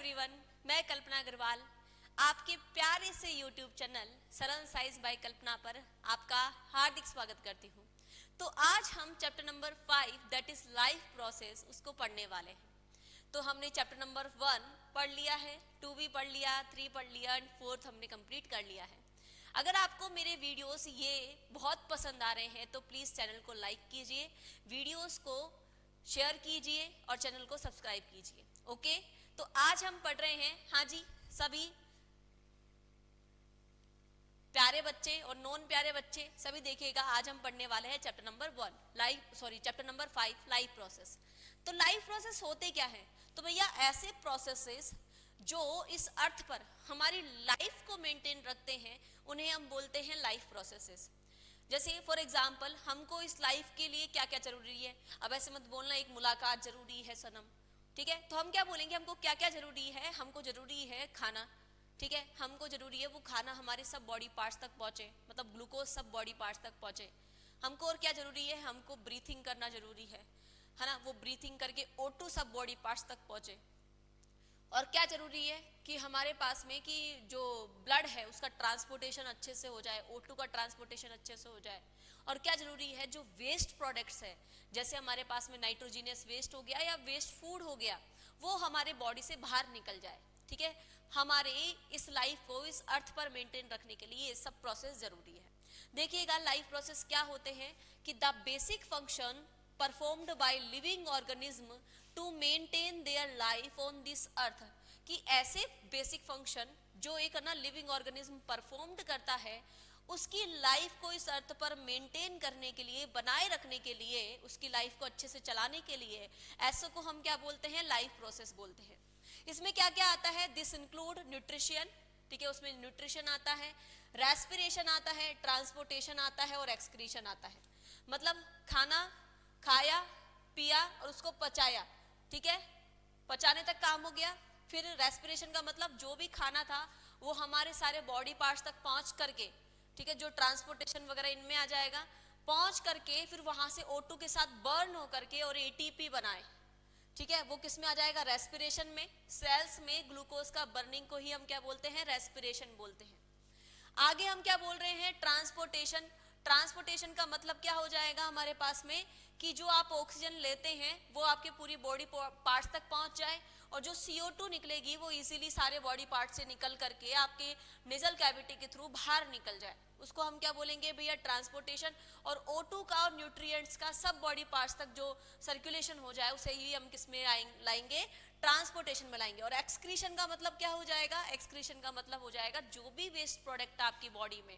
Everyone, मैं कल्पना अग्रवाल आपके प्यारे से यूट्यूब चैनल सरल साइंस बाय कल्पना पर आपका हार्दिक स्वागत करती हूँ। तो आज हम chapter number 5 that is life process उसको पढ़ने वाले हैं। तो हमने चैप्टर नंबर 1 पढ़ लिया है, 2 भी पढ़ लिया, 3 पढ़ लिया एंड 4th हमने कंप्लीट कर लिया है। अगर आपको मेरे वीडियोस ये बहुत पसंद आ रहे हैं तो प्लीज़ चैनल को लाइक कीजिए, वीडियोस को शेयर कीजिए और चैनल को सब्सक्राइब कीजिए। ओके, तो आज हम पढ़ रहे हैं, हाँ जी, सभी प्यारे बच्चे और नॉन प्यारे बच्चे सभी देखिएगा, आज हम पढ़ने वाले हैं चैप्टर नंबर 5 लाइफ प्रोसेस। तो लाइफ प्रोसेस होते क्या है? तो भैया ऐसे प्रोसेसेस जो इस अर्थ पर हमारी लाइफ को मेंटेन रखते हैं उन्हें हम बोलते हैं लाइफ प्रोसेसेस। जैसे फॉर एग्जाम्पल, हमको इस लाइफ के लिए क्या क्या जरूरी है। अब ऐसे मत बोलना एक मुलाकात जरूरी है सनम, ठीक है? तो हम क्या बोलेंगे, हमको क्या क्या जरूरी है? हमको जरूरी है खाना, ठीक है? हमको जरूरी है वो खाना हमारे सब बॉडी पार्ट्स तक पहुंचे, मतलब ग्लूकोज सब बॉडी पार्ट्स तक पहुंचे। हमको और क्या जरूरी है? हमको ब्रीथिंग करना जरूरी है ना? वो ब्रीथिंग करके O2 सब बॉडी पार्ट्स तक पहुंचे। और क्या जरूरी है कि हमारे पास में कि जो ब्लड है उसका ट्रांसपोर्टेशन अच्छे से हो जाए, O2 का ट्रांसपोर्टेशन अच्छे से हो जाए। और क्या जरूरी है, जो वेस्ट प्रोडक्ट्स है, जैसे हमारे पास में नाइट्रोजीनियस वेस्ट हो गया या वेस्ट फूड हो गया, वो हमारे बॉडी से बाहर निकल जाए, ठीक है? हमारे इस लाइफ को इस अर्थ पर मेंटेन रखने के लिए ये सब प्रोसेस जरूरी है। देखिएगा लाइफ प्रोसेस क्या होते हैं कि the basic function performed by living organism to maintain their life on this earth, कि ऐसे बेसिक फंक्शन जो एक ना लिविंग ऑर्गेनिज्म परफॉर्म्ड करता है उसकी लाइफ को इस अर्थ पर मेंटेन करने के लिए, बनाए रखने के लिए, उसकी लाइफ को अच्छे से चलाने के लिए, ऐसे को हम क्या बोलते हैं? लाइफ प्रोसेस बोलते हैं। इसमें क्या क्या आता है? दिस इंक्लूड न्यूट्रिशन, ठीक है, उसमें न्यूट्रिशन आता है, रेस्पिरेशन आता है, ट्रांसपोर्टेशन आता है और एक्सक्रीशन आता है। मतलब खाना खाया, पिया और उसको पचाया, ठीक है, पचाने तक काम हो गया। फिर रेस्पिरेशन का मतलब जो भी खाना था वो हमारे सारे बॉडी पार्ट्स तक पहुंच करके, ठीक है, जो ट्रांसपोर्टेशन वगैरह इनमें आ जाएगा, पहुंच करके फिर वहां से O2 के साथ बर्न हो करके और ATP बनाए, ठीक है, वो किस में आ जाएगा? रेस्पिरेशन में। सेल्स में ग्लूकोज का बर्निंग को ही हम क्या बोलते हैं? रेस्पिरेशन बोलते हैं। आगे हम क्या बोल रहे हैं? ट्रांसपोर्टेशन। ट्रांसपोर्टेशन का मतलब क्या हो जाएगा हमारे पास में कि जो आप ऑक्सीजन लेते हैं वो आपके पूरी बॉडी पार्ट्स तक पहुंच जाए और जो CO2 निकलेगी वो इजीली सारे बॉडी पार्ट से निकल करके आपके नेजल कैविटी के थ्रू बाहर निकल जाए, उसको हम क्या बोलेंगे भैया? ट्रांसपोर्टेशन। और O2 का और न्यूट्रिएंट्स का सब बॉडी पार्ट्स तक जो सर्कुलेशन हो जाए उसे ही हम किस में लाएंगे? ट्रांसपोर्टेशन में लाएंगे। और एक्सक्रीशन का मतलब क्या हो जाएगा? एक्सक्रीशन का मतलब हो जाएगा जो भी वेस्ट प्रोडक्ट आपकी बॉडी में,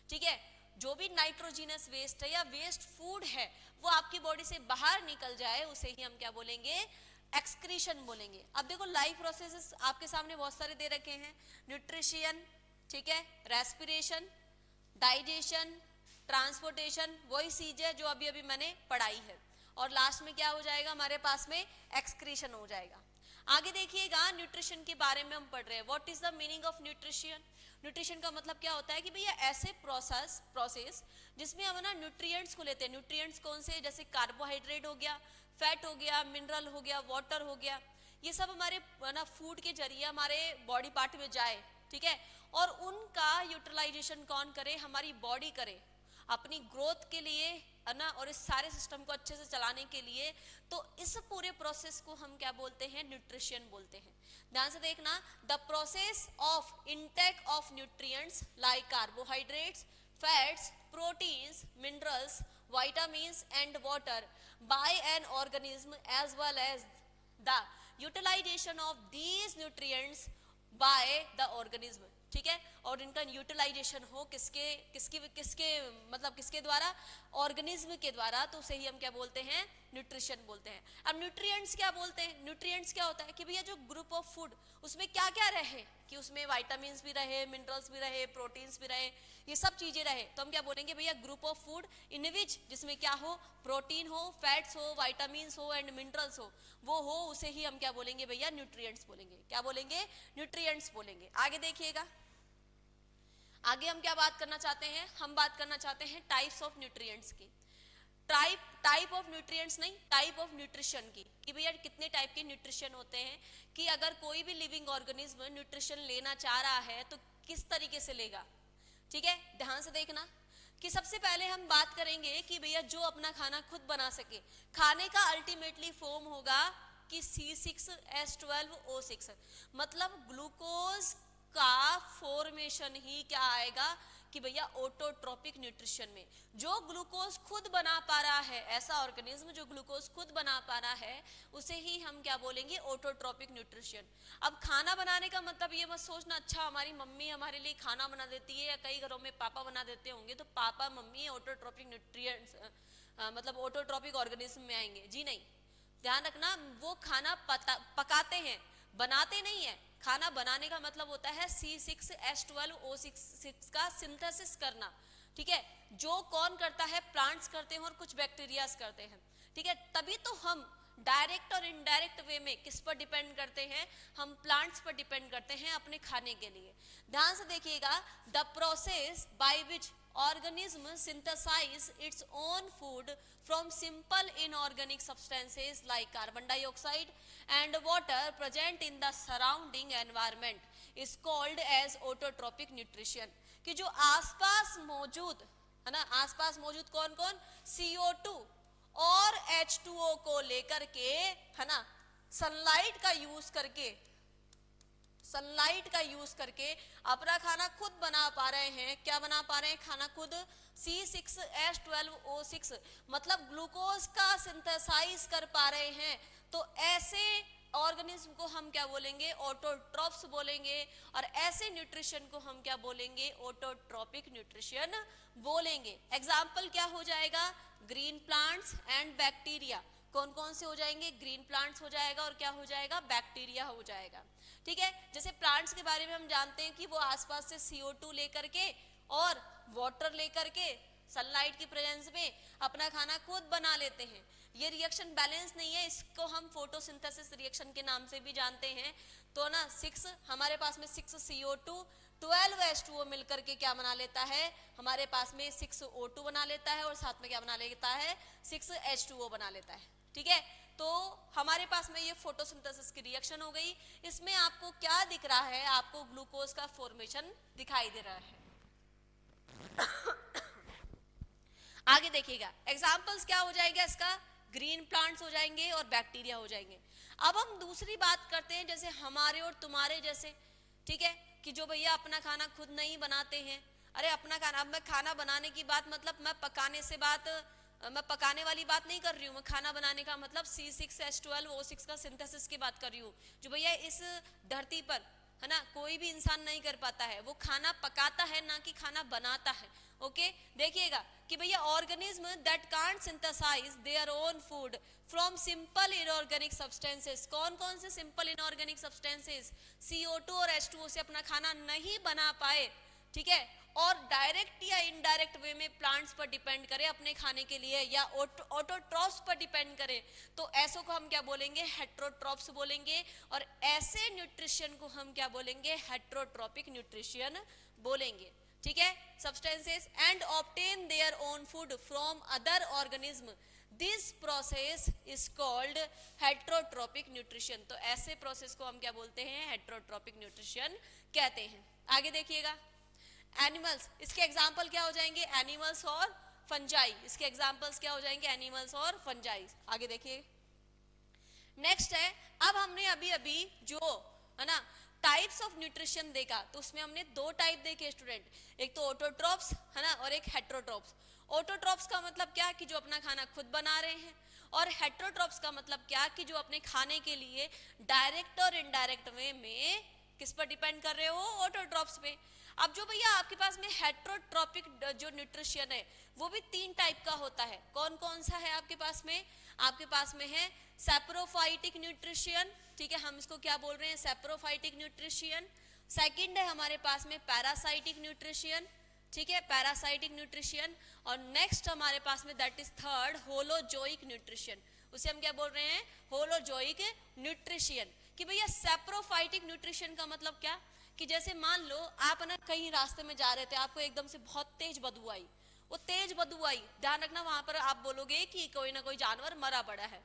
ठीक है, जो भी नाइट्रोजीनस वेस्ट है या वेस्ट फूड है वो आपकी बॉडी से बाहर निकल जाए, उसे ही हम क्या बोलेंगे? एक्सक्रीशन बोलेंगे। अब देखो लाइफ प्रोसेसेस आपके सामने बहुत सारे दे रखे हैं, न्यूट्रिशन, ठीक है, रेस्पिरेशन, डाइजेशन, ट्रांसपोर्टेशन, वही चीज है जो अभी अभी मैंने पढ़ाई है। और लास्ट में क्या हो जाएगा हमारे पास में? एक्सक्रीशन हो जाएगा। आगे देखिएगा, न्यूट्रिशन के बारे में हम पढ़ रहे हैं। What is the meaning of nutrition? Nutrition का मतलब क्या होता है कि भैया ऐसे प्रोसेस जिसमें हम ना न्यूट्रिएंट्स को लेते हैं। न्यूट्रिएंट्स कौन से? जैसे कार्बोहाइड्रेट हो गया, फैट हो गया, मिनरल हो गया, वाटर हो गया, ये सब हमारे ना फूड के जरिए हमारे बॉडी पार्ट में जाए, ठीक है, और उनका यूटिलाइजेशन कौन करे? हमारी बॉडी करे अपनी ग्रोथ के लिए, है ना, और इस सारे सिस्टम को अच्छे से चलाने के लिए। तो इस पूरे प्रोसेस को हम क्या बोलते हैं? न्यूट्रिशन बोलते हैं। ध्यान से देखना, the process of intake of nutrients like carbohydrates, fats, proteins, minerals, vitamins and water by an organism as well as the utilization of these nutrients by the organism, ठीक है, और इनका यूटिलाइजेशन हो किसके किसकी किसके मतलब किसके द्वारा? ऑर्गेनिज्म के द्वारा। तो उसे ही हम क्या बोलते हैं? न्यूट्रिशन बोलते हैं। अब न्यूट्रिएंट्स क्या बोलते हैं? न्यूट्रिएंट्स क्या होता है कि भैया जो ग्रुप ऑफ फूड उसमें क्या क्या रहे, कि उसमें विटामिन्स भी रहे, मिनरल्स भी रहे, प्रोटीन्स भी रहे, ये सब चीजें रहे, तो हम क्या बोलेंगे भैया? ग्रुप ऑफ फूड इन विच, जिसमें क्या हो? प्रोटीन हो, फैट्स हो, विटामिन्स हो एंड मिनरल्स हो, वो हो, उसे ही हम क्या बोलेंगे भैया? न्यूट्रिएंट्स बोलेंगे। क्या बोलेंगे? न्यूट्रिएंट्स बोलेंगे। आगे देखिएगा, आगे हम क्या बात करना चाहते हैं? हम बात करना चाहते हैं टाइप्स ऑफ न्यूट्रिएंट्स की। टाइप ऑफ न्यूट्रिएंट्स नहीं, टाइप ऑफ न्यूट्रिशन की, कि भैया कितने टाइप के न्यूट्रिशन होते हैं, कि अगर कोई भी लिविंग ऑर्गेनिज्म न्यूट्रिशन लेना चाह रहा है तो किस तरीके से लेगा। ठीक है, ध्यान से देखना कि सबसे पहले हम बात करेंगे कि भैया जो अपना खाना खुद बना सके, खाने का अल्टीमेटली फॉर्म होगा कि C6H12O6, मतलब ग्लूकोज का फॉर्मेशन ही क्या आएगा कि भैया ऑटोट्रोपिक न्यूट्रिशन में। जो ग्लूकोज खुद बना पा रहा है, ऐसा ऑर्गेनिज्म जो ग्लूकोज खुद बना पा रहा है, उसे ही हम क्या बोलेंगे, ऑटोट्रोपिक न्यूट्रिशन। अब खाना बनाने का मतलब ये मत सोचना अच्छा हमारी मम्मी हमारे लिए खाना बना देती है, या कई घरों में पापा बना देते होंगे तो पापा मम्मी ऑटोट्रोपिक न्यूट्रिएंट्स मतलब ऑटोट्रोपिक ऑर्गेनिज्म में आएंगे, जी नहीं। ध्यान रखना, वो खाना पकाते हैं, बनाते नहीं है। खाना बनाने का मतलब होता है C6H12O6 का सिंथेसिस करना। ठीक है, जो कौन करता है, प्लांट्स करते हैं और कुछ बैक्टीरियाज करते हैं। ठीक है, तभी तो हम डायरेक्ट और इनडायरेक्ट वे में किस पर डिपेंड करते हैं, हम प्लांट्स पर डिपेंड करते हैं अपने खाने के लिए। ध्यान से देखिएगा, the process by which organism synthesize its own food from simple inorganic substances like carbon dioxide and water present in the surrounding environment is called as autotrophic nutrition। कि जो आसपास मौजूद है ना, आसपास मौजूद कौन कौन, CO2 और H2O को लेकर के, है ना, सनलाइट का यूज करके अपना खाना खुद बना पा रहे हैं। क्या बना पा रहे हैं, खाना खुद, C6H12O6 मतलब ग्लूकोज का सिंथेसाइज कर पा रहे हैं। तो ऐसे ऑर्गेनिज्म को हम क्या बोलेंगे, ऑटोट्रॉप्स बोलेंगे, और ऐसे न्यूट्रिशन को हम क्या बोलेंगे, ऑटोट्रोपिक न्यूट्रिशन बोलेंगे। एग्जाम्पल क्या हो जाएगा, ग्रीन प्लांट्स एंड बैक्टीरिया। कौन कौन से हो जाएंगे, ग्रीन प्लांट्स हो जाएगा और क्या हो जाएगा, बैक्टीरिया हो जाएगा। ठीक है, जैसे प्लांट्स के बारे में हम जानते हैं कि वो आसपास से CO2 लेकर के और वाटर लेकर के सनलाइट की प्रेजेंस में अपना खाना खुद बना लेते हैं। ये रिएक्शन बैलेंस नहीं है, इसको हम फोटोसिंथेसिस रिएक्शन के नाम से भी जानते हैं। तो ना 6 हमारे पास में 6 CO2 12 H2O मिलकर के क्या बना लेता है, हमारे पास में 6 O2 बना लेता है और साथ में क्या बना लेता है, 6 H2O बना लेता है। ठीक है, तो हमारे पास में ये फोटोसिंथेसिस की रिएक्शन हो गई। इसमें आपको क्या दिख रहा है, आपको ग्लूकोज का फॉर्मेशन दिखाई दे रहा है। आगे देखिएगा, एग्जांपल्स क्या हो जाएगा इसका, ग्रीन प्लांट्स हो जाएंगे और बैक्टीरिया हो जाएंगे। अब हम दूसरी बात करते हैं, जैसे हमारे और तुम्हारे जैसे, ठीक है, कि जो भैया अपना खाना खुद नहीं बनाते हैं। अरे अपना खाना, अब मैं खाना बनाने की बात मतलब मैं पकाने वाली बात नहीं कर रही हूँ, मैं खाना बनाने का मतलब C6H12O6 का सिंथेसिस की बात कर रही हूँ। जो भैया इस धरती पर, है ना, कोई भी इंसान नहीं कर पाता है, वो खाना पकाता है ना कि खाना बनाता है। ओके, देखिएगा कि भैया organism that can't synthesize their own food from simple inorganic substances. कौन कौन से सिंपल इनऑर्गेनिक सब्सटेंसेस, CO2 और H2O से अपना खाना नहीं बना पाए। ठीक है, और डायरेक्ट या इनडायरेक्ट वे में प्लांट्स पर डिपेंड करे अपने खाने के लिए, या ऑटोट्रॉप्स पर डिपेंड करे, तो ऐसो को हम क्या बोलेंगे, हेट्रोट्रॉप्स बोलेंगे। और ऐसे न्यूट्रिशन को हम क्या बोलेंगे, हेट्रोट्रॉपिक न्यूट्रिशन बोलेंगे। ठीक है, substances and obtain there own food from other organism, this process is called heterotrophic nutrition. तो ऐसे प्रोसेस को हम क्या बोलते हैं, हेट्रोट्रॉपिक न्यूट्रिशन कहते हैं। आगे देखिएगा, एनिमल्स, इसके एग्जाम्पल क्या हो जाएंगे, एनिमल्स और फंजाई। इसके एग्जाम्पल्स क्या हो जाएंगे, एनिमल्स और फंजाई। आगे देखिए, नेक्स्ट है, अब हमने अभी जो है ना टाइप्स ऑफ न्यूट्रिशन देखा, तो उसमें हमने 2 टाइप देखे स्टूडेंट, एक तो ऑटोट्रॉप्स है ना और एक हेट्रोट्रॉप्स। ऑटोट्रॉप्स का मतलब क्या, कि जो अपना खाना खुद बना रहे हैं, और हेट्रोट्रॉप्स का मतलब क्या, कि जो अपने खाने के लिए डायरेक्ट और इनडायरेक्ट वे में किस पर डिपेंड कर रहे हो, ऑटोट्रॉप्स पे। अब जो भैया आपके पास में हेट्रोट्रॉपिक जो न्यूट्रिशन है वो भी 3 टाइप का होता है। कौन कौन सा है आपके पास में, आपके पास में है सैप्रोफाइटिक न्यूट्रिशन। ठीक है, हम इसको क्या बोल रहे हैं, सैप्रोफाइटिक न्यूट्रिशन। सेकंड है हमारे पास में पैरासाइटिक न्यूट्रिशन। ठीक है, पैरासाइटिक न्यूट्रिशन। और नेक्स्ट हमारे पास में that is third, holozoic nutrition. उसे हम क्या बोल रहे हैं, होलोजोइक न्यूट्रिशन। कि भैया सैप्रोफाइटिक न्यूट्रिशन का मतलब क्या, कि जैसे मान लो आप ना कहीं रास्ते में जा रहे थे, आपको एकदम से बहुत तेज बदबू आई। वो तेज बदबू आई, ध्यान रखना वहां पर आप बोलोगे कि कोई ना कोई जानवर मरा पड़ा है,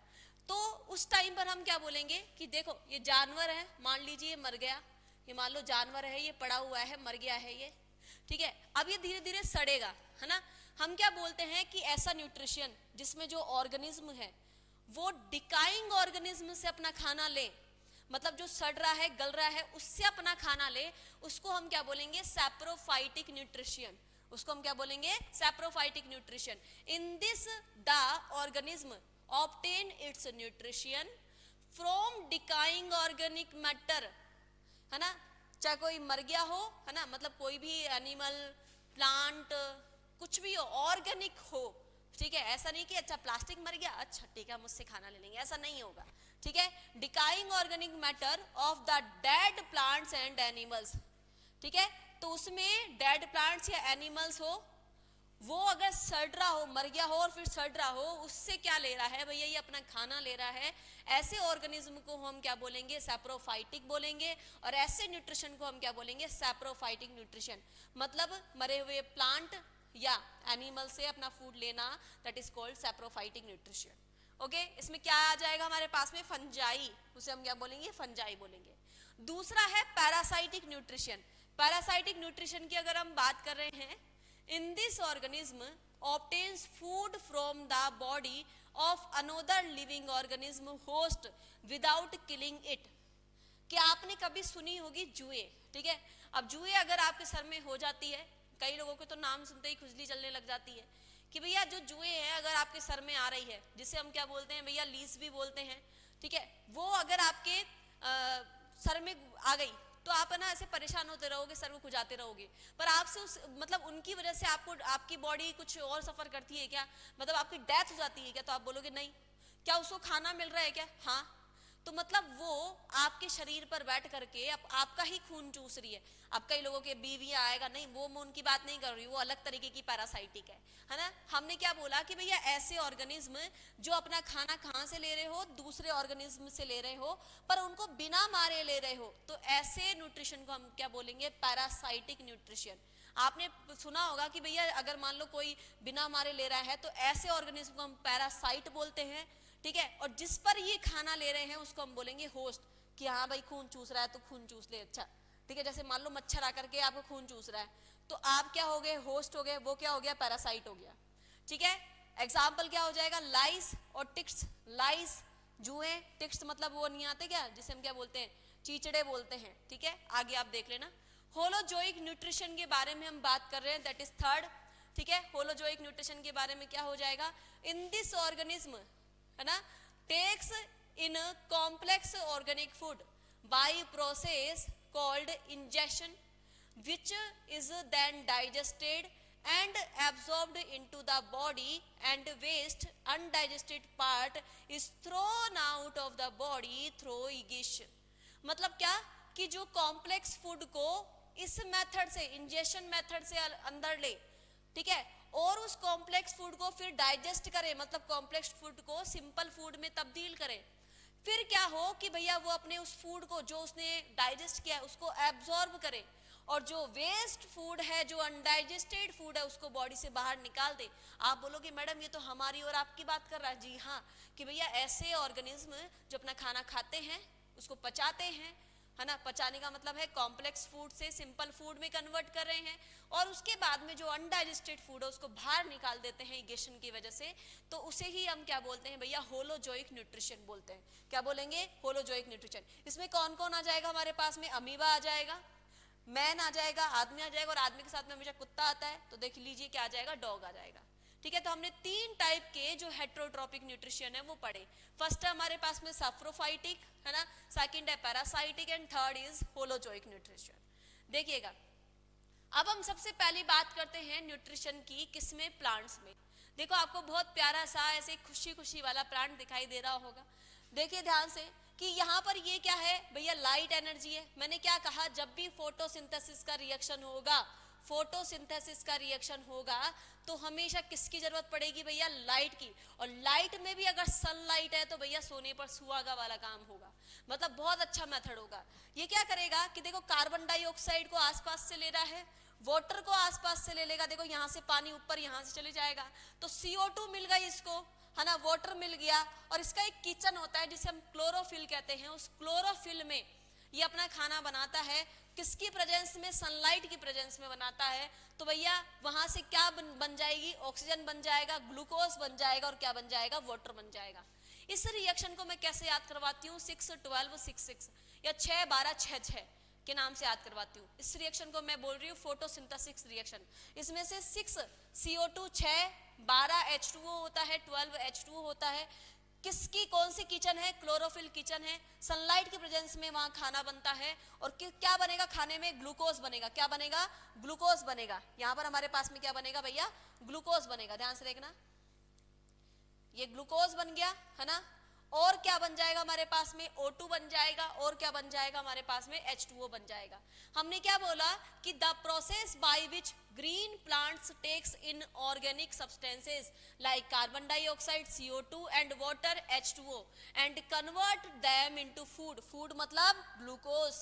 तो उस टाइम पर हम क्या बोलेंगे कि देखो ये जानवर है, मान लीजिए मर गया, ये मान लो जानवर है, ये पड़ा हुआ है, मर गया है ये, ठीक है, अब ये धीरे धीरे सड़ेगा, है ना। हम क्या बोलते हैं कि ऐसा न्यूट्रिशन जिसमें जो ऑर्गेनिज्म है वो डिकाइंग ऑर्गेनिज्म से अपना खाना ले, मतलब जो सड़ रहा है, गल रहा है, उससे अपना खाना ले, उसको हम क्या बोलेंगे, सैप्रोफाइटिक न्यूट्रिशन। उसको हम क्या बोलेंगे, saprophytic nutrition. In this the organism obtains its nutrition from decaying organic matter, है ना, चाहे कोई मर गया हो, है ना, मतलब कोई भी एनिमल, प्लांट, कुछ भी हो, ऑर्गेनिक हो, ठीक है, ऐसा नहीं कि अच्छा प्लास्टिक मर गया, अच्छा ठीक है हम उससे खाना ले लेंगे, ऐसा नहीं होगा, ठीक है। Decaying organic matter of the dead plants and animals, ठीक है, तो उसमें डेड प्लांट्स या एनिमल्स हो, वो अगर सड़ रहा हो, मर गया हो और फिर सड़ रहा हो, उससे क्या ले रहा है भैया, ये अपना खाना ले रहा है, ऐसे ऑर्गेनिज्म को हम क्या बोलेंगे, सैप्रोफाइटिक बोलेंगे, और ऐसे न्यूट्रिशन को हम क्या बोलेंगे, सैप्रोफाइटिक न्यूट्रिशन। मतलब मरे हुए प्लांट या एनिमल से अपना फूड लेना, that is called saprophytic nutrition. Okay, इसमें क्या आ जाएगा हमारे पास में, फंजाई, उसे हम क्या बोलेंगे, फंजाई बोलेंगे। दूसरा है पैरासाइटिक न्यूट्रिशन। पैरासाइटिक न्यूट्रिशन की अगर हम बात कर रहे हैं, in this organism obtains food from the body of another living organism host without killing it। क्या आपने कभी सुनी होगी जुए, ठीक है, अब जुए अगर आपके सर में हो जाती है, कई लोगों के तो नाम सुनते ही खुजली चलने लग जाती है कि भैया जो जुए हैं अगर आपके सर में आ रही है, जिसे हम क्या बोलते हैं भैया, लीस भी बोलते हैं, ठीक है, वो अगर आपके सर में आ गई तो आप है ना ऐसे परेशान होते रहोगे, सर को खुजाते रहोगे, पर आपसे उस मतलब उनकी वजह से आपको आपकी बॉडी कुछ और सफर करती है क्या, मतलब आपकी डेथ हो जाती है क्या, तो आप बोलोगे नहीं। क्या उसको खाना मिल रहा है क्या, हाँ, तो मतलब वो आपके शरीर पर बैठ करके आपका ही खून चूस रही है। अब कई लोगों के बीवी आएगा, नहीं वो मैं उनकी बात नहीं कर रही, वो अलग तरीके की पैरासाइटिक है ना। हमने क्या बोला कि भैया ऐसे ऑर्गेनिज्म जो अपना खाना कहाँ से ले रहे हो, दूसरे ऑर्गेनिज्म से ले रहे हो, पर उनको बिना मारे ले रहे हो, तो ऐसे न्यूट्रिशन को हम क्या बोलेंगे, पैरासाइटिक न्यूट्रिशन। आपने सुना होगा कि भैया अगर मान लो कोई बिना मारे ले रहा है तो ऐसे ऑर्गेनिज्म को हम पैरासाइट बोलते हैं, ठीक है, और जिस पर ये खाना ले रहे हैं उसको हम बोलेंगे होस्ट, कि हाँ भाई खून चूस रहा है तो खून चूस ले, अच्छा ठीक है, जैसे मान लो मच्छर आकर के आपको खून चूस रहा है, तो आप क्या हो गए, होस्ट हो गए, वो क्या हो गया, पैरासाइट हो गया, ठीक है। एग्जाम्पल क्या हो जाएगा, लाइस और टिक्स। लाइस जुए, टिक्स मतलब वो नहीं आते क्या, जिसे हम क्या बोलते हैं, चीचड़े बोलते हैं, ठीक है, आगे आप देख लेना। होलोजोइक न्यूट्रिशन के बारे में हम बात कर रहे हैं, दैट इज थर्ड, ठीक है। होलोजोइक न्यूट्रिशन के बारे में क्या हो जाएगा, इन दिस ऑर्गेनिज्म, है ना, takes in complex organic food by process called ingestion, which is then digested and absorbed into the body, and waste undigested part is thrown out of the body through egestion। मतलब क्या कि जो complex food को इस method से, ingestion method से अंदर ले, ठीक है, और उस कॉम्प्लेक्स फूड को फिर डाइजेस्ट करे, मतलब कॉम्प्लेक्स फूड को सिंपल फूड में तब्दील करे, फिर क्या हो कि भैया वो अपने उस फूड को जो उसने डाइजेस्ट किया है उसको एब्जॉर्ब करे, और जो वेस्ट फूड है, जो अनडाइजेस्टेड फूड है, उसको बॉडी से बाहर निकाल दे। आप बोलोगे मैडम ये तो हमारी और आपकी बात कर रहा है, जी हाँ, कि भैया ऐसे ऑर्गेनिज्म जो अपना खाना खाते हैं उसको पचाते हैं, है ना, पचाने का मतलब है कॉम्प्लेक्स फूड से सिंपल फूड में कन्वर्ट कर रहे हैं, और उसके बाद में जो अनडाइजेस्टेड फूड है उसको बाहर निकाल देते हैं इगेशन की वजह से, तो उसे ही हम क्या बोलते हैं भैया, होलोजोइक न्यूट्रिशन बोलते हैं। क्या बोलेंगे, होलोजोइक न्यूट्रिशन। इसमें कौन कौन आ जाएगा हमारे पास में, अमीबा आ जाएगा, मैन आ जाएगा, आदमी आ जाएगा, और आदमी के साथ में हमेशा कुत्ता आता है, तो देख लीजिए क्या आ जाएगा, डॉग आ जाएगा, ठीक है। तो हमने तीन टाइप के जो हेट्रोट्रोपिक न्यूट्रिशन है वो पढ़े। फर्स्ट है हमारे पास में सैप्रोफाइटिक, है ना, सेकंड है parasitic, and third is holozoic nutrition. देखिएगा, अब हम सबसे पहली बात करते हैं न्यूट्रिशन की, किसमें, प्लांट्स में। देखो आपको बहुत प्यारा सा ऐसे खुशी खुशी वाला प्लांट दिखाई दे रहा होगा, देखिए ध्यान से कि यहाँ पर ये क्या है भैया, लाइट एनर्जी है। मैंने क्या कहा, जब भी फोटोसिंथेसिस का रिएक्शन होगा, फोटोसिंथेसिस का रिएक्शन होगा तो हमेशा किसकी जरूरत पड़ेगी भैया, लाइट की। और लाइट में भी अगर सनलाइट है तो भैया सोने पर सुहागा वाला काम होगा, मतलब बहुत अच्छा मेथड होगा। ये क्या करेगा कि देखो कार्बन डाइऑक्साइड को आसपास से ले रहा है, वाटर को आसपास से ले लेगा, देखो यहाँ से पानी ऊपर यहाँ से चले जाएगा, तो CO2 मिल गई इसको, है ना, वाटर मिल गया। और इसका एक किचन होता है जिसे हम क्लोरोफिल कहते हैं, उस क्लोरोफिल में ये अपना खाना बनाता है। किसकी प्रेजेंस में? सनलाइट की प्रेजेंस में बनाता है। तो भैया वहां से क्या बन जाएगी? ऑक्सीजन बन जाएगा, ग्लूकोज बन जाएगा, और क्या बन जाएगा? वाटर बन जाएगा। इस रिएक्शन को मैं कैसे याद करवाती हूँ? 6 12 6 6 या 6 12 6 6 के नाम से याद करवाती हूँ। इस रिएक्शन को मैं बोल रही हूँ फोटोसिंथेसिस रिएक्शन। इसमें से 6 CO2, 6 12 H2O होता है, 12 H2O होता है। किसकी कौन सी किचन है? क्लोरोफिल किचन है। सनलाइट की प्रेजेंस में वहां खाना बनता है, और क्या बनेगा खाने में? ग्लूकोज बनेगा। क्या बनेगा? ग्लूकोज बनेगा। यहां पर हमारे पास में क्या बनेगा भैया? ग्लूकोज बनेगा। ध्यान से देखना, ये ग्लूकोज बन गया, है ना। और क्या बन जाएगा हमारे पास में? O2 बन जाएगा। और क्या बन जाएगा हमारे पास में? H2O बन जाएगा। हमने क्या बोला कि the process by which green plants takes in organic substances like carbon dioxide CO2 and water H2O and convert them into food. Food मतलब ग्लूकोज,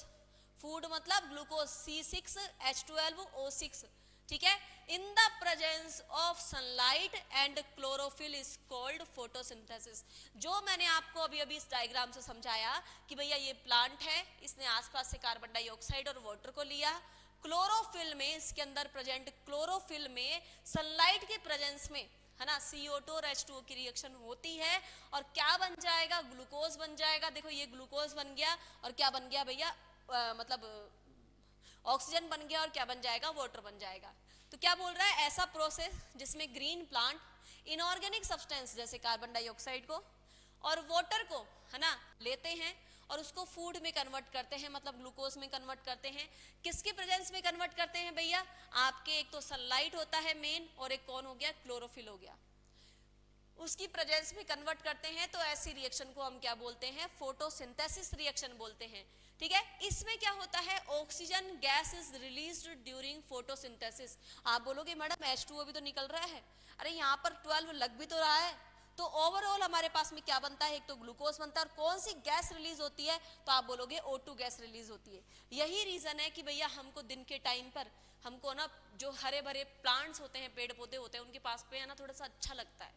फूड मतलब ग्लूकोज C6H12O6, ठीक है। In the presence of sunlight and chlorophyll is called photosynthesis. जो मैंने आपको अभी अभी इस डायग्राम से समझाया कि भैया ये प्लांट है, इसने आसपास से कार्बन डाइऑक्साइड और वाटर को लिया, क्लोरोफिल में, इसके अंदर प्रेजेंट क्लोरोफिल में सनलाइट के प्रेजेंस में, है ना, CO2 और H2O की रिएक्शन होती है, और क्या बन जाएगा? ग्लूकोज बन जाएगा। देखो ये ग्लूकोज बन गया, और क्या बन गया भैया? मतलब ऑक्सीजन बन गया, और क्या बन जाएगा? वाटर बन जाएगा। तो क्या बोल रहा है? ऐसा प्रोसेस जिसमें ग्रीन प्लांट इनऑर्गेनिक सब्सटेंस जैसे कार्बन डाइऑक्साइड को और वाटर को, है ना, लेते हैं और उसको फूड में कन्वर्ट करते हैं, मतलब ग्लूकोज में कन्वर्ट करते हैं। किसके प्रेजेंस में कन्वर्ट करते हैं भैया? आपके एक तो सनलाइट होता है मेन, और एक कौन हो गया? क्लोरोफिल हो गया। उसकी प्रेजेंस में कन्वर्ट करते हैं। तो ऐसी रिएक्शन को हम क्या बोलते हैं? फोटोसिंथेसिस रिएक्शन बोलते हैं, ठीक है। इसमें क्या होता है? Oxygen gas is released during photosynthesis. आप बोलोगे मैडम H2O भी तो निकल रहा है। अरे यहाँ पर 12 लग भी तो रहा है। तो ओवरऑल हमारे पास में क्या बनता है? एक तो ग्लूकोज बनता है, और कौन सी गैस रिलीज होती है? तो आप बोलोगे O2 गैस रिलीज होती है। यही रीजन है कि भैया हमको दिन के टाइम पर हमको ना जो हरे भरे प्लांट्स होते हैं, पेड़ पौधे होते हैं, उनके पास पे है ना थोड़ा सा अच्छा लगता है,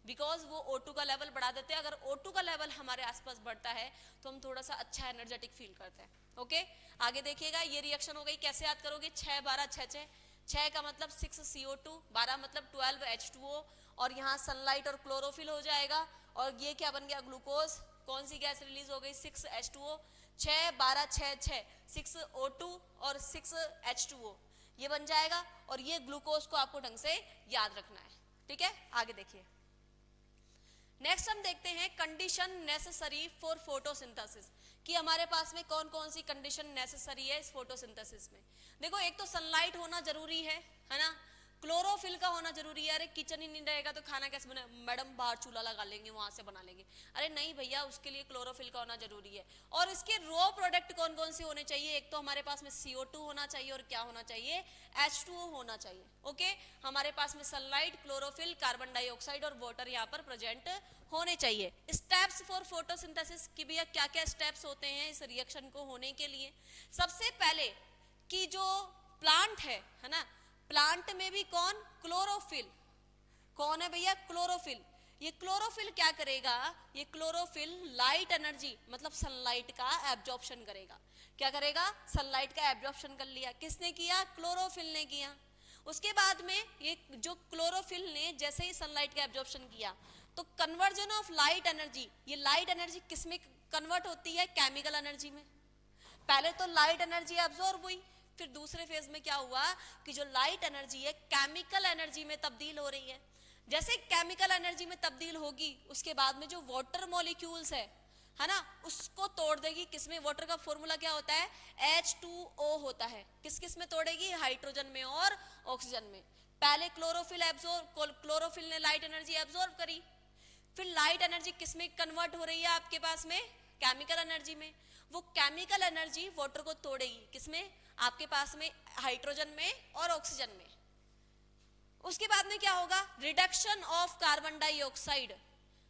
बिकॉज वो O2 का लेवल बढ़ा देते हैं। अगर O2 का लेवल हमारे आसपास बढ़ता है तो हम थोड़ा सा अच्छा एनर्जेटिक फील करते हैं। ओके, आगे देखिएगा, ये रिएक्शन हो गई। कैसे याद करोगे? 6 12 6 6। 6 का मतलब 6 CO2, 12 मतलब 12 H2O, और यहाँ सनलाइट और क्लोरोफिल हो जाएगा, और ये क्या बन गया? ग्लूकोज। कौन सी गैस रिलीज हो गई? 6 H2O। 6 12 6 6, 6 O2 और 6 H2O, ये बन जाएगा। और ये ग्लूकोज को आपको ढंग से याद रखना है, ठीक है। आगे देखिए, नेक्स्ट हम देखते हैं कंडीशन नेसेसरी फॉर फोटोसिंथेसिस, कि हमारे पास में कौन कौन सी कंडीशन नेसेसरी है इस फोटोसिंथेसिस में। देखो, एक तो सनलाइट होना जरूरी है ना, क्लोरोफिल का होना जरूरी है। अरे किचन ही नहीं रहेगा तो खाना कैसे बने? मैडम बाहर चूल्हा लगा लेंगे, वहां से बना लेंगे। अरे नहीं भैया, उसके लिए क्लोरोफिल का होना जरूरी है। और इसके रॉ प्रोडक्ट कौन कौन से होने चाहिए? एक तो हमारे पास में CO2 होना चाहिए, और क्या होना चाहिए? H2O होना चाहिए। ओके, हमारे पास में सनलाइट, क्लोरोफिल, कार्बन डाइऑक्साइड और वाटर यहाँ पर प्रेजेंट होने चाहिए। स्टेप्स फॉर फोटोसिंथेसिस की भैया क्या क्या स्टेप्स होते हैं इस रिएक्शन को होने के लिए? सबसे पहले कि जो प्लांट है ना, प्लांट में भी कौन? क्लोरोफिल। कौन है भैया? क्लोरोफिल। ये क्लोरोफिल क्या करेगा? ये क्लोरोफिल लाइट एनर्जी मतलब सनलाइट का एब्जॉर्प्शन करेगा। क्या करेगा? सनलाइट का एब्जॉर्प्शन कर लिया। किसने किया? क्लोरोफिल ने किया। उसके बाद में ये जो क्लोरोफिल ने जैसे ही सनलाइट का एब्जॉर्प्शन किया, तो कन्वर्जन ऑफ लाइट एनर्जी, ये लाइट एनर्जी किसमें कन्वर्ट होती है? केमिकल एनर्जी में। पहले तो लाइट एनर्जी एब्जॉर्ब हुई, फिर दूसरे फेज में क्या हुआ कि जो लाइट एनर्जी है केमिकल एनर्जी में तब्दील हो रही है। जैसे केमिकल एनर्जी में तब्दील होगी, उसके बाद में जो वाटर मॉलिक्यूल्स है ना, उसको तोड़ देगी। किसमें? वाटर का फॉर्मूला क्या होता है? H2O होता है। किस किस में तोड़ेगी? हाइड्रोजन में और ऑक्सीजन में। पहले क्लोरोफिल ने लाइट एनर्जी एब्जॉर्ब करी, फिर लाइट एनर्जी किसमें कन्वर्ट हो रही है आपके पास में? केमिकल एनर्जी में। वो केमिकल एनर्जी वाटर को तोड़ेगी, किसमें? आपके पास में हाइड्रोजन में और ऑक्सीजन में। उसके बाद में क्या होगा? रिडक्शन ऑफ कार्बन डाइऑक्साइड,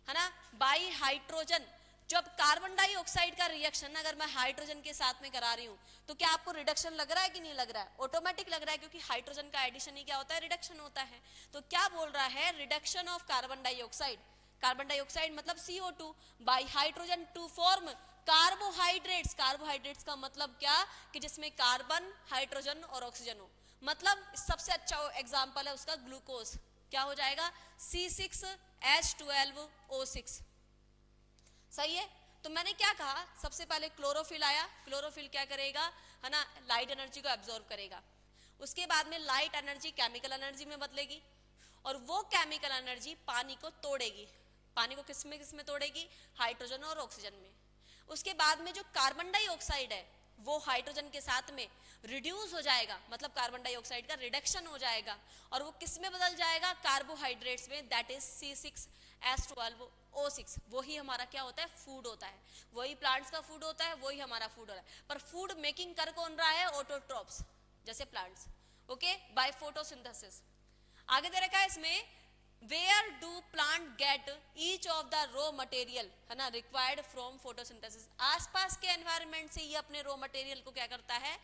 है ना, बाय हाइड्रोजन। जब कार्बन डाइऑक्साइड का रिएक्शन अगर मैं हाइड्रोजन के साथ में करा रही हूं तो क्या आपको रिडक्शन लग रहा है कि नहीं लग रहा है? ऑटोमेटिक लग रहा है, क्योंकि हाइड्रोजन का एडिशन ही क्या होता है? रिडक्शन होता है। तो क्या बोल रहा है? Reduction of carbon dioxide, carbon dioxide मतलब CO2 by hydrogen to form carbohydrates. Carbohydrates का मतलब क्या? कि जिसमें कार्बन, हाइड्रोजन और ऑक्सीजन हो। मतलब सबसे अच्छा एग्जांपल है उसका ग्लूकोज। क्या हो जाएगा? C6H12O6। सही है। तो मैंने क्या कहा, सबसे पहले क्लोरोफिल आया। क्लोरोफिल क्या करेगा, है ना, लाइट एनर्जी को एब्जॉर्ब करेगा। उसके बाद में लाइट एनर्जी केमिकल एनर्जी में बदलेगी और वो केमिकल एनर्जी पानी को तोड़ेगी। पानी को किस में तोड़ेगी? हाइड्रोजन और ऑक्सीजन में। उसके बाद में जो कार्बन डाइऑक्साइड है वो हाइड्रोजन के साथ में रिड्यूस हो जाएगा, मतलब कार्बन डाइऑक्साइड का रिडक्शन हो जाएगा और वो किस में बदल जाएगा? कार्बोहाइड्रेट्स में, दैट इज C6H12O6। वही हमारा क्या होता है? फूड होता है। वही प्लांट्स का फूड होता है, वही हमारा फूड होता है। पर फूड मेकिंग कर कौन रहा है? ऑटोट्रॉप्स, जैसे प्लांट्स, ओके, बाय फोटोसिंथेसिस। आगे दे रखा है इसमें, where do plant get each of the raw material, है ना, रिक्वायर्ड फ्रॉम फोटोसिंथेसिस। आसपास के एनवायरनमेंट से ये अपने रॉ मटेरियल को क्या करता है?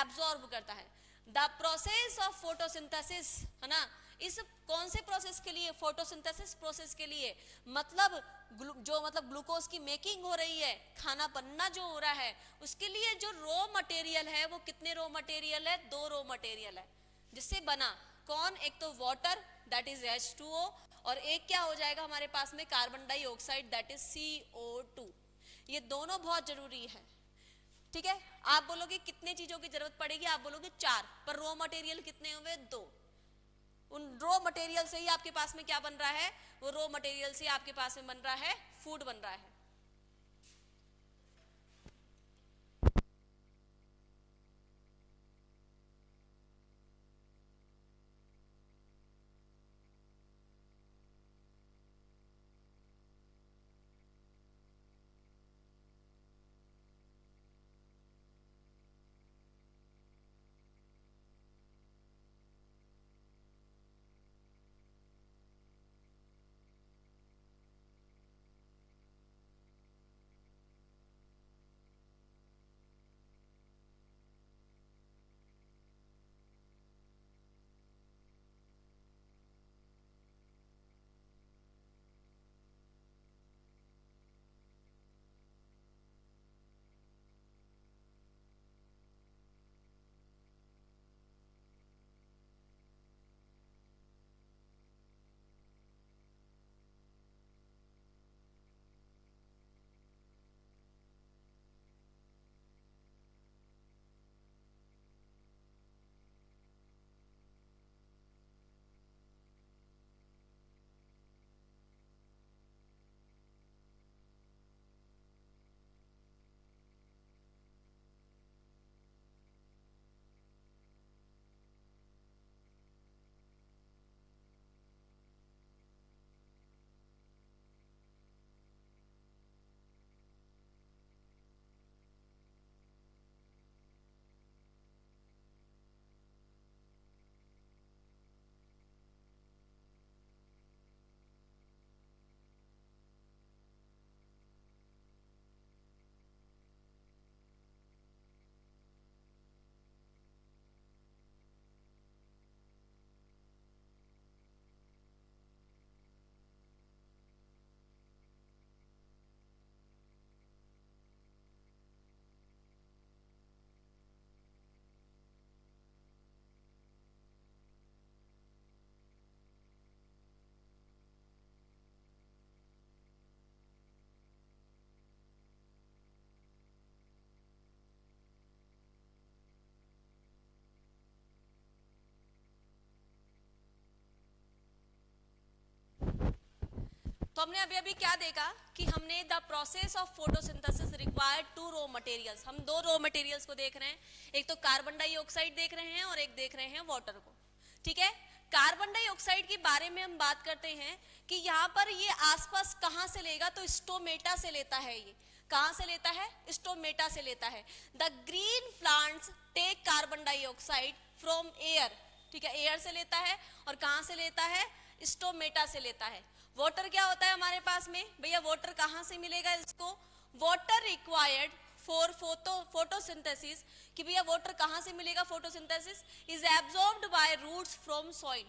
एब्जॉर्ब करता है। द प्रोसेस ऑफ फोटोसिंथेसिस, है ना, इस कौन से प्रोसेस के लिए? फोटोसिंथेसिस प्रोसेस के लिए। मतलब मतलब ग्लूकोज की मेकिंग हो रही है, खाना बनना जो हो रहा है, उसके लिए जो रॉ मटेरियल है वो कितने रॉ मटेरियल है? 2 रॉ मटेरियल है जिससे बना कौन? एक तो वाटर, दैट इज H2O, और एक क्या हो जाएगा हमारे पास में? Carbon dioxide, that is CO2। ये दोनों बहुत जरूरी है, ठीक है। आप बोलोगे कितने चीजों की जरूरत पड़ेगी? आप बोलोगे 4, पर रॉ मटेरियल कितने हुए? 2। उन रॉ मटेरियल से ही आपके पास में क्या बन रहा है? वो रॉ मटेरियल से आपके पास में बन रहा है फूड, बन रहा है। तो हमने अभी अभी क्या देखा कि हमने the process of photosynthesis required 2 raw materials. हम 2 रॉ मटेरियल्स को देख रहे हैं, एक तो कार्बन डाइऑक्साइड देख रहे हैं और एक देख रहे हैं वाटर को, ठीक है। कार्बन डाइऑक्साइड के बारे में हम बात करते हैं कि यहाँ पर ये आसपास कहाँ से लेगा? तो स्टोमेटा से लेता है। ये कहाँ से लेता है? स्टोमेटा से लेता है। The green plants take carbon dioxide from air, ठीक है, एयर से लेता है। और कहाँ से लेता है? स्टोमेटा से लेता है। वाटर क्या होता है हमारे पास में भैया, वाटर कहाँ से मिलेगा इसको, वाटर रिक्वायर्ड फॉर फोटोसिंथेसिस, कि भैया वाटर कहाँ से मिलेगा, photosynthesis is absorbed by roots from soil.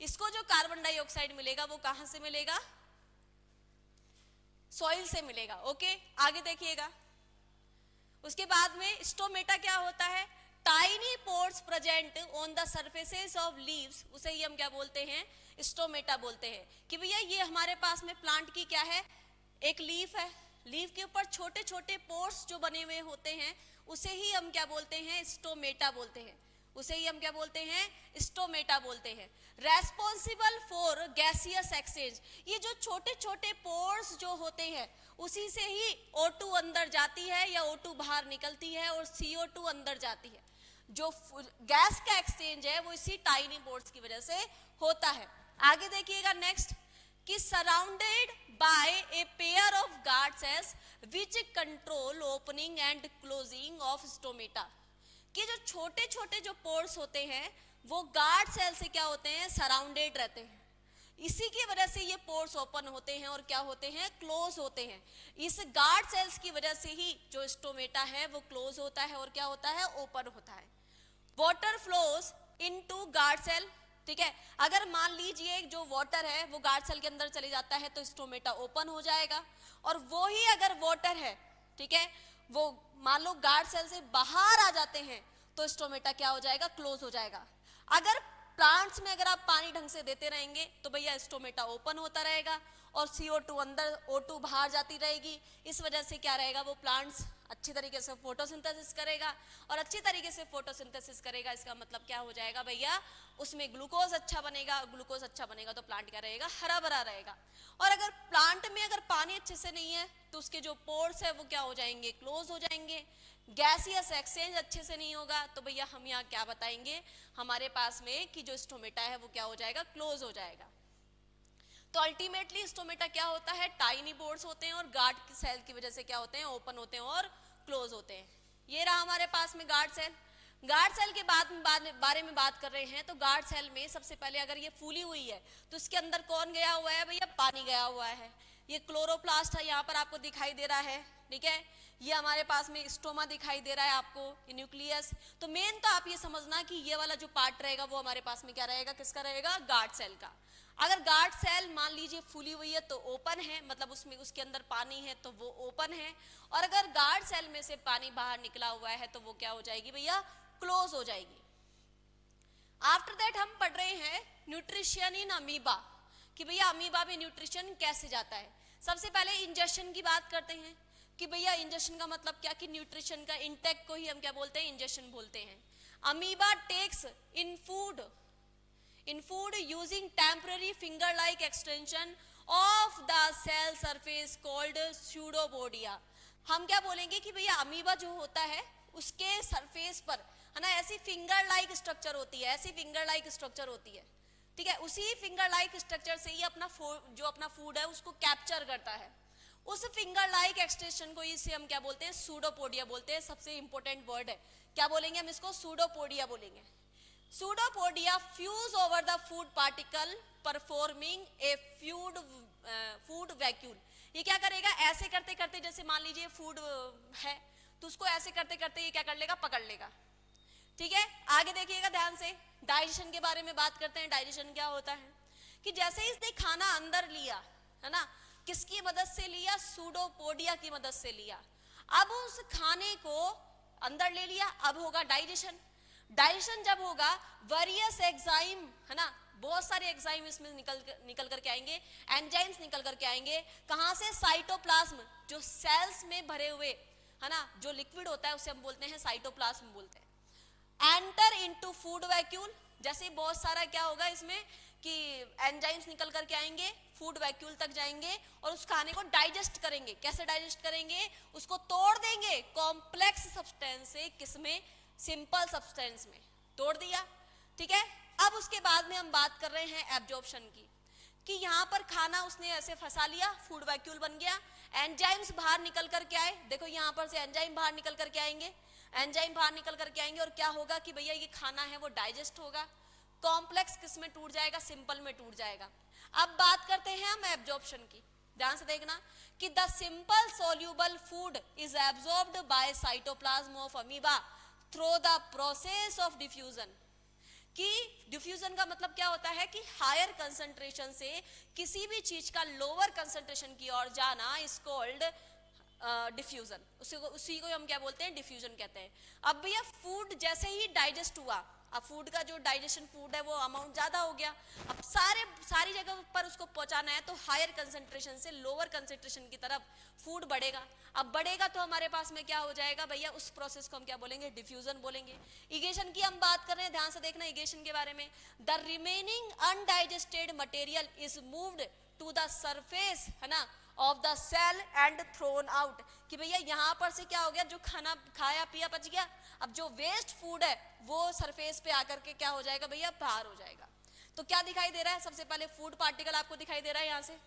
इसको जो कार्बन डाइऑक्साइड मिलेगा वो कहाँ से मिलेगा, सॉइल से मिलेगा। ओके, आगे देखिएगा। उसके बाद में स्टोमेटा क्या होता है, tiny pores present on the surfaces of leaves, उसे ही हम क्या बोलते हैं, स्टोमेटा बोलते हैं। कि भैया ये हमारे पास में प्लांट की क्या है, एक लीफ है, लीफ के ऊपर छोटे छोटे पोर्स जो बने हुए होते हैं उसे ही हम क्या बोलते हैं, स्टोमेटा बोलते हैं, उसे ही हम क्या बोलते हैं, स्टोमेटा बोलते हैं। रेस्पॉन्सिबल फॉर गैसियस एक्सचेंज, ये जो छोटे छोटे पोर्स जो होते हैं उसी से ही O2 अंदर जाती है या O2 बाहर निकलती है और CO2 अंदर जाती है। जो गैस का एक्सचेंज है वो इसी टाइनी पोर्स की वजह से होता है। आगे देखिएगा नेक्स्ट, कि surrounded by a pair of guard cells which control opening and closing of stomata, कि जो छोटे छोटे जो पोर्स होते हैं वो गार्ड सेल से क्या होते हैं, सराउंडेड रहते हैं, इसी की वजह से ये पोर्स ओपन होते हैं और क्या होते हैं, क्लोज होते हैं। इस गार्ड सेल्स की वजह से ही जो स्टोमेटा है वो क्लोज होता है और क्या होता है, ओपन होता है। Water flows into guard cell, ठीक है, अगर मान लीजिए जो वाटर है वो गार्ड सेल के अंदर चले जाता है तो स्टोमेटा ओपन हो जाएगा, और वो ही अगर वाटर है, ठीक है, वो मान लो गार्ड सेल से बाहर आ जाते हैं तो स्टोमेटा क्या हो जाएगा, क्लोज हो जाएगा। अगर प्लांट्स में अगर आप पानी ढंग से देते रहेंगे तो भैया स्टोमेटा ओपन होता रहेगा और CO2 अंदर, O2 बाहर जाती रहेगी। इस वजह से क्या रहेगा, वो प्लांट्स अच्छी तरीके से फोटोसिंथेसिस करेगा, और अच्छी तरीके से फोटोसिंथेसिस करेगा इसका मतलब क्या हो जाएगा भैया, उसमें ग्लूकोज अच्छा बनेगा, ग्लूकोज अच्छा बनेगा तो प्लांट क्या रहेगा, हरा भरा रहेगा। और अगर प्लांट में अगर पानी अच्छे से नहीं है तो उसके जो पोर्स है वो क्या हो जाएंगे, क्लोज हो जाएंगे। गैसियस एक्सचेंज अच्छे से नहीं होगा तो भैया हम यहाँ क्या बताएंगे, हमारे पास में कि जो स्टोमेटा है वो क्या हो जाएगा, क्लोज हो जाएगा। तो अल्टीमेटली स्टोमेटा क्या होता है, टाइनी पोर्स होते हैं और गार्ड सेल की वजह से क्या होते हैं, ओपन होते हैं और क्लोज होते हैं। ये रहा हमारे पास में गार्ड सेल। गार्ड सेल के बारे में बात कर रहे हैं तो गार्ड सेल में सबसे पहले अगर ये फूली हुई है तो इसके अंदर कौन गया हुआ है भैया, पानी गया हुआ है। ये क्लोरोप्लास्ट है, यहाँ पर आपको दिखाई दे रहा है, ठीक है। ये हमारे पास में स्टोमा दिखाई दे रहा है आपको, न्यूक्लियस। तो मेन तो आप ये समझना कि ये वाला जो पार्ट रहेगा वो हमारे पास में क्या रहेगा, किसका रहेगा, गार्ड सेल का। अगर गार्ड सेल मान लीजिए फूली हुई है तो ओपन है, मतलब उसमें उसके अंदर पानी है तो वो ओपन है, और अगर गार्ड सेल में से पानी बाहर निकला हुआ है तो वो क्या हो जाएगी भैया, क्लोज हो जाएगी। आफ्टर दैट हम पढ़ रहे हैं न्यूट्रिशन इन अमीबा, कि भैया अमीबा में न्यूट्रिशन कैसे जाता है। सबसे पहले इंजेक्शन की बात करते हैं कि भैया इंजेक्शन का मतलब क्या, कि न्यूट्रिशन का इंटेक को ही हम क्या बोलते हैं, इंजेक्शन बोलते हैं। Amoeba takes in food using temporary finger like extension of the cell surface called pseudopodia। हम क्या बोलेंगे कि भैया अमीबा जो होता है उसके सरफेस पर है ना ऐसी फिंगर लाइक स्ट्रक्चर होती है, ऐसी फिंगर लाइक स्ट्रक्चर होती है, ठीक है। उसी फिंगर लाइक स्ट्रक्चर से ही जो अपना फूड है उसको कैप्चर करता है। उस फिंगर लाइक एक्सटेंशन को इसे हम क्या बोलते हैं, सूडोपोडिया बोलते हैं। सबसे इंपॉर्टेंट वर्ड है, क्या बोलेंगे हम इसको, सूडोपोडिया बोलेंगे। Pseudopodia fuse over the food particle performing a food vacuole। ये क्या करेगा, ऐसे करते करते, जैसे मान लीजिए फूड है तो उसको ऐसे करते करते ये क्या कर लेगा, पकड़ लेगा, ठीक है। आगे देखिएगा ध्यान से, डाइजेशन के बारे में बात करते हैं। डाइजेशन क्या होता है कि जैसे ही इसने खाना अंदर लिया है ना, किसकी मदद से लिया, सूडोपोडिया की मदद से लिया। अब उस खाने को अंदर ले लिया, अब होगा डाइजेशन। डाइजेशन जब होगा वेरियस एंजाइम है ना, बहुत सारे एंजाइम इसमें निकल करके आएंगे, एंजाइम्स निकल करके आएंगे। कहां से, साइटोप्लाज्म, जो सेल्स में भरे हुए है ना जो लिक्विड होता है उसे हम बोलते हैं साइटोप्लाज्म बोलते हैं। एंटर इनटू फूड वैक्यूल, जैसे बहुत सारा क्या होगा इसमें कि एंजाइम्स निकल करके आएंगे, फूड वैक्यूल तक जाएंगे और उस खाने को डाइजेस्ट करेंगे। कैसे डाइजेस्ट करेंगे, उसको तोड़ देंगे कॉम्प्लेक्स सब्सटेंस से, किसमें, सिंपल सब्सटेंस में तोड़ दिया, ठीक है। अब उसके बाद में हम बात कर रहे हैं एब्जॉर्प्शन की, कि यहाँ पर खाना उसने ऐसे फंसा लिया, फूड वैक्यूल बन गया, एंजाइम्स बाहर निकल करके आए। देखो यहाँ पर से एंजाइम बाहर निकल करके आएंगे, एंजाइम बाहर निकल करके आएंगे और क्या होगा कि भैया ये खाना है वो डाइजेस्ट होगा, कॉम्प्लेक्स किस में टूट जाएगा, सिंपल में टूट जाएगा। अब बात करते हैं हम एब्जॉर्प्शन की, ध्यान से देखना कि the simple soluble food is absorbed bye cytoplasm of amoeba through the process of diffusion. कि डिफ्यूजन का मतलब क्या होता है कि हायर कंसंट्रेशन से किसी भी चीज का लोअर कंसंट्रेशन की ओर जाना इज कॉल्ड डिफ्यूजन। उसी को हम क्या बोलते हैं, डिफ्यूजन कहते हैं। अब भैया फूड जैसे ही डाइजेस्ट हुआ, अब फूड का जो डाइजेशन फूड है वो अमाउंट ज्यादा हो गया, अब सारी जगह पर उसको पहुंचाना है, तो हायर कंसंट्रेशन से लोअर कंसंट्रेशन की तरफ फूड बढ़ेगा। अब बढ़ेगा तो हमारे पास में क्या हो जाएगा भैया, उस प्रोसेस को हम क्या बोलेंगे, डिफ्यूजन बोलेंगे। इगेशन की हम बात कर रहे हैं, ध्यान से देखना इगेशन के बारे में। The remaining undigested material is moved to the surface, है ना, of the cell and thrown out. कि भैया यहाँ पर से क्या हो गया, जो खाना खाया पिया बच गया, अब जो वेस्ट फूड है वो सरफेस पे आकर के क्या हो जाएगा भैया, बाहर हो जाएगा। तो क्या दिखाई दे रहा है, सबसे पहले फूड पार्टिकल आपको दिखाई दे रहा है। यहाँ से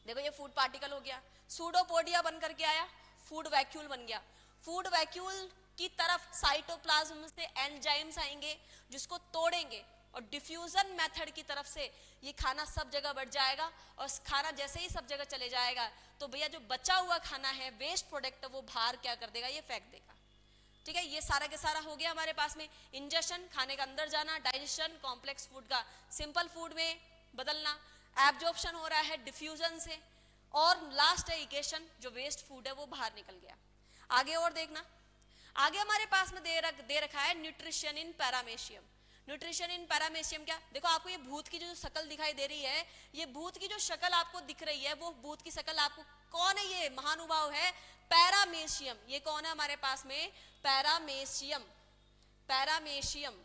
देखो ये फूड पार्टिकल हो गया, सूडोपोडिया बन करके आया, फूड वैक्यूल बन गया। फूड वैक्यूल की तरफ साइटोप्लाज्म से एंजाइम्स आएंगे जिसको तोड़ेंगे, और डिफ्यूजन मेथड की तरफ से ये खाना सब जगह बढ़ जाएगा। और खाना जैसे ही सब जगह चले जाएगा तो भैया जो बचा हुआ खाना है, वेस्ट प्रोडक्ट, वो बाहर क्या कर देगा, ये फेंक देगा। ठीक है, ये सारा के सारा हो गया हमारे पास में। इंजेशन, खाने का अंदर जाना, डाइजेशन, कॉम्प्लेक्स फूड का सिंपल फूड में बदलना, एब्जॉर्प्शन हो रहा है डिफ्यूजन से, और लास्ट है इगेशन, जो वेस्ट फूड है वो बाहर निकल गया। आगे और देखना, आगे हमारे पास में दे रखा है nutrition in paramecium. Nutrition in paramecium क्या, देखो आपको ये भूत की जो शक्ल दिखाई दे रही है, ये भूत की जो शक्ल आपको दिख रही है, वो भूत की शक्ल आपको कौन है, ये महानुभाव है पैरामेशियम। ये कौन है हमारे पास में, पैरामेशियम। पैरामेशियम,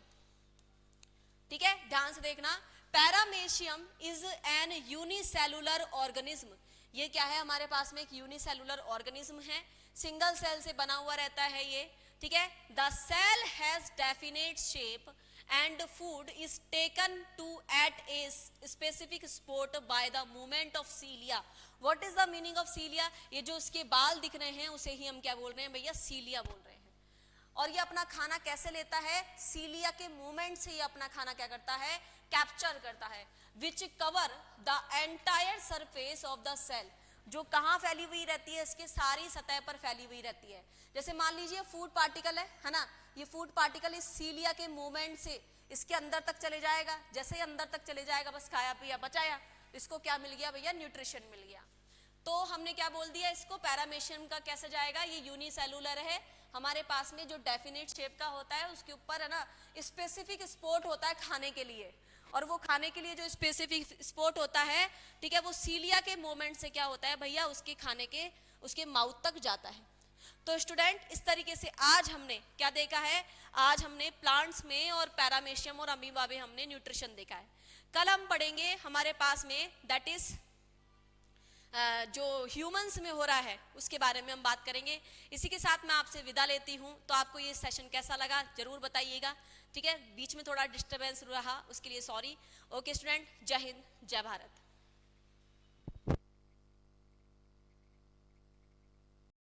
ठीक है, ध्यान से देखना। Paramecium is an unicellular organism. ये क्या है हमारे पास में, एक यूनिसेलुलर ऑर्गेनिज्म है, सिंगल सेल से बना हुआ रहता है ये। ठीक है, the cell has definite shape and food is taken to at a specific spot by the movement of cilia. What is the meaning of cilia? ये जो उसके बाल दिख रहे हैं उसे ही हम क्या बोल रहे हैं भैया, सीलिया बोल रहे हैं। और ये अपना खाना कैसे लेता है, सीलिया के मूवमेंट से ये अपना खाना क्या करता है, कैप्चर करता है। Which cover the entire surface of the cell, जो कहाँ फैली हुई रहती है, इसके सारी सतह पर फैली हुई रहती है। जैसे मान लीजिए फूड पार्टिकल है ना, ये फूड पार्टिकल इस सीलिया के मूवमेंट से इसके अंदर तक चले जाएगा। जैसे ही अंदर तक चले जाएगा, बस खाया पिया बचाया, इसको क्या मिल गया भैया, न्यूट्रिशन मिल गया। तो हमने क्या बोल दिया इसको, पैरामेशियम का कैसे जाएगा, ये यूनिसेलुलर है, हमारे पास में जो डेफिनेट शेप का होता है, उसके ऊपर है ना स्पेसिफिक स्पॉट होता है खाने के लिए, और वो खाने के लिए जो स्पेसिफिक स्पॉट होता है, ठीक है, वो सीलिया के मोमेंट से क्या होता है भैया, उसके खाने के उसके माउथ तक जाता है। तो स्टूडेंट इस तरीके से आज हमने क्या देखा है, आज हमने प्लांट्स में और पैरामेशियम और अमीबा में हमने न्यूट्रिशन देखा है। कल हम पढ़ेंगे हमारे पास में दैट इज जो ह्यूमंस में हो रहा है उसके बारे में हम बात करेंगे। इसी के साथ मैं आपसे विदा लेती हूं। तो आपको ये सेशन कैसा लगा जरूर बताइएगा। ठीक है, बीच में थोड़ा डिस्टर्बेंस रहा उसके लिए सॉरी। ओके स्टूडेंट, जय हिंद, जय भारत।